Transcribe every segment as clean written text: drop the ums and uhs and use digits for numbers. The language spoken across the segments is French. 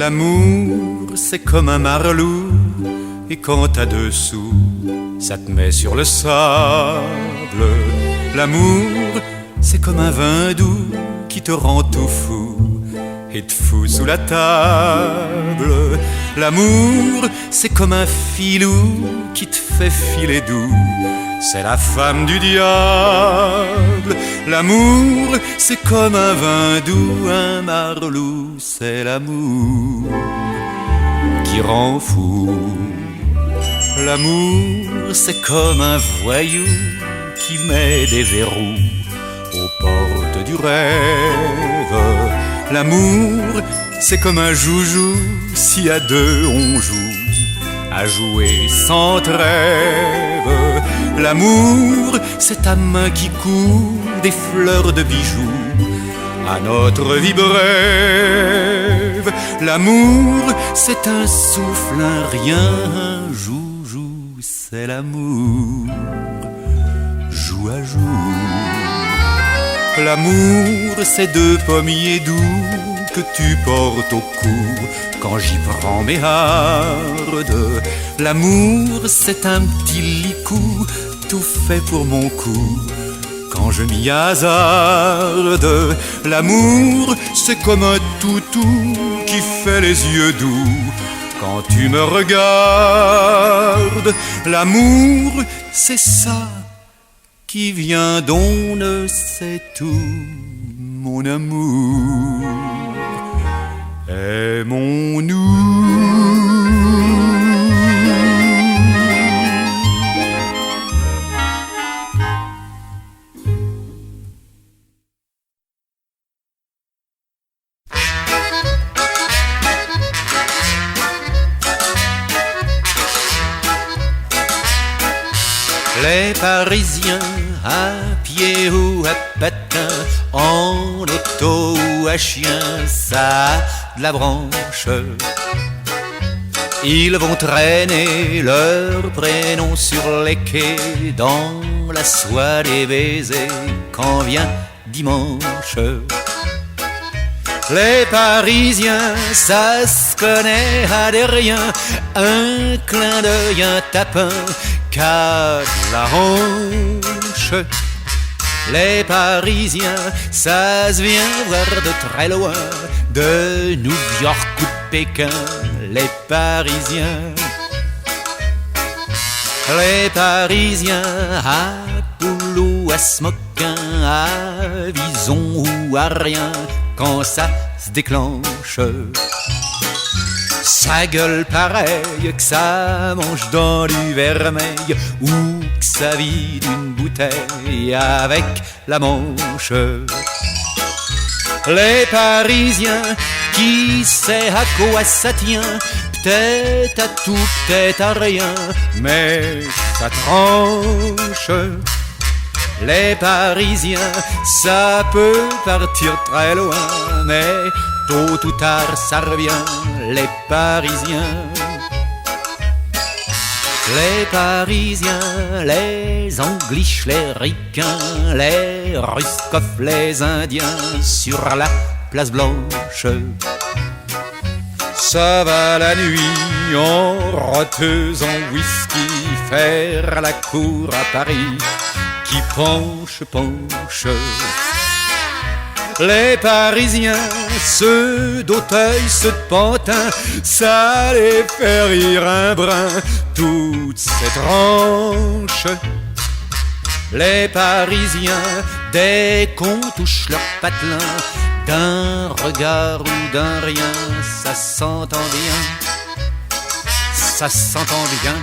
L'amour, c'est comme un marlou, et quand t'as 2 sous, ça te met sur le sable. L'amour, c'est comme un vin doux qui te rend tout fou et te fout sous la table. L'amour, c'est comme un filou qui te fait filer doux, c'est la femme du diable. L'amour, c'est comme un vin doux, un marlou, c'est l'amour qui rend fou. L'amour, c'est comme un voyou qui met des verrous aux portes du rêve. L'amour, c'est comme un joujou, si à 2 on joue, à jouer sans trêve. L'amour, c'est ta main qui coud des fleurs de bijoux à notre vie brève. L'amour, c'est un souffle, un rien, un joujou, c'est l'amour, joue à jour. L'amour, c'est 2 pommiers doux que tu portes au cou quand j'y prends mes hardes. L'amour, c'est un petit licou tout fait pour mon cou quand je m'y hasarde. L'amour, c'est comme un toutou qui fait les yeux doux quand tu me regardes. L'amour, c'est ça qui vient d'on ne sait où, mon amour, aimons-nous. Les Parisiens, à pied ou à patin, en auto ou à chien, ça a de la branche. Ils vont traîner leur prénom sur les quais, dans la soie des baisers, quand vient dimanche. Les Parisiens, ça se connaît à des riens, un clin d'œil, un tapin, cache la hanche. Les Parisiens, ça se vient voir de très loin, de New York ou de Pékin, les Parisiens. Les Parisiens, à poule ou à smoking, à vison ou à rien, quand ça se déclenche, ça gueule pareil que ça mange dans du vermeil ou que ça vide une bouteille avec la manche. Les Parisiens, qui sait à quoi ça tient, peut-être à tout, peut-être à rien, mais ça tranche. Les Parisiens, ça peut partir très loin, mais tôt ou tard ça revient, les Parisiens. Les Parisiens, les Angliches, les Ricains, les Ruskov, les Indiens, sur la place Blanche. Ça va la nuit en roteuse, en whisky, faire la cour à Paris, qui penche, penche. Les Parisiens, ceux d'Auteuil, ceux de Pantin, ça les fait rire un brin, toutes ces tranches. Les Parisiens, dès qu'on touche leur patelin, d'un regard ou d'un rien, ça s'entend bien, ça s'entend bien,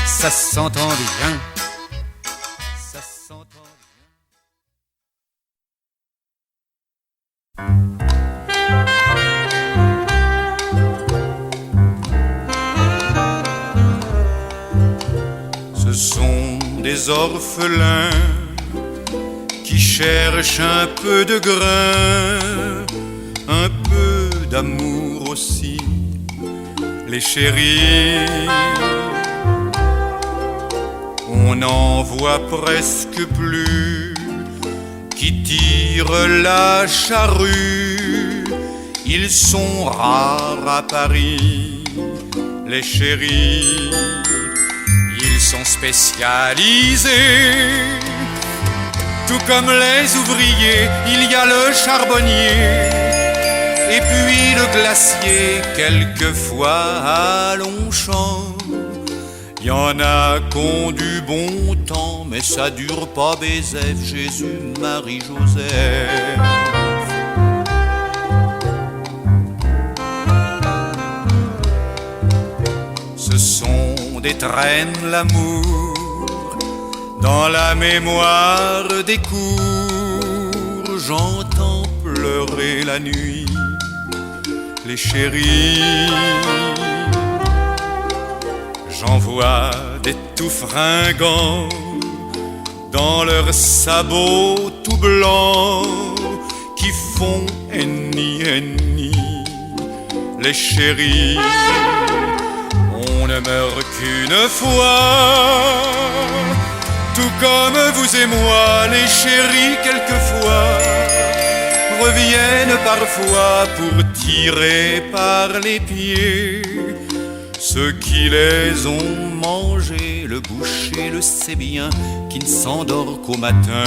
ça s'entend bien. Ce sont des orphelins qui cherchent un peu de grain, un peu d'amour aussi, les chéris. On n'en voit presque plus qui tirent la charrue. Ils sont rares à Paris, les chéris. Ils sont spécialisés. Tout comme les ouvriers, il y a le charbonnier et puis le glacier, quelquefois à Longchamp. Il y en a qu'ont du bon temps, mais ça dure pas Bézef, Jésus, Marie, Joseph. Ce sont des traînes l'amour dans la mémoire des cours. J'entends pleurer la nuit les chéris. J'en vois des tout fringants dans leurs sabots tout blancs qui font henni henni. Les chéris, on ne meurt qu'une fois. Tout comme vous et moi, les chéris quelquefois reviennent parfois pour tirer par les pieds ceux qui les ont mangés. Le boucher le sait bien, qui ne s'endort qu'au matin.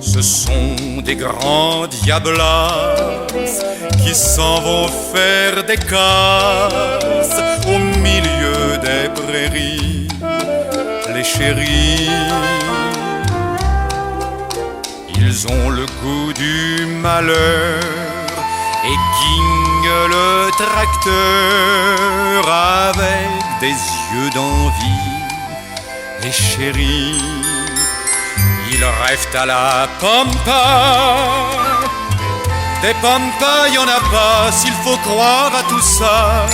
Ce sont des grands diablas qui s'en vont faire des casses au milieu des prairies. Les chéris, ils ont le goût du malheur et guignent le tracteur avec des yeux d'envie. Les chéris, ils rêvent à la pampa. Des pampas, y en a pas, s'il faut croire à tout ça.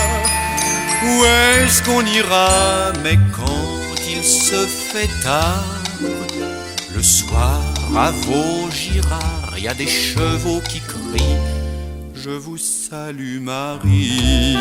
Où est-ce qu'on ira? Mais quand il se fait tard, le soir à Vaugirard, y a des chevaux qui crient: je vous salue Marie.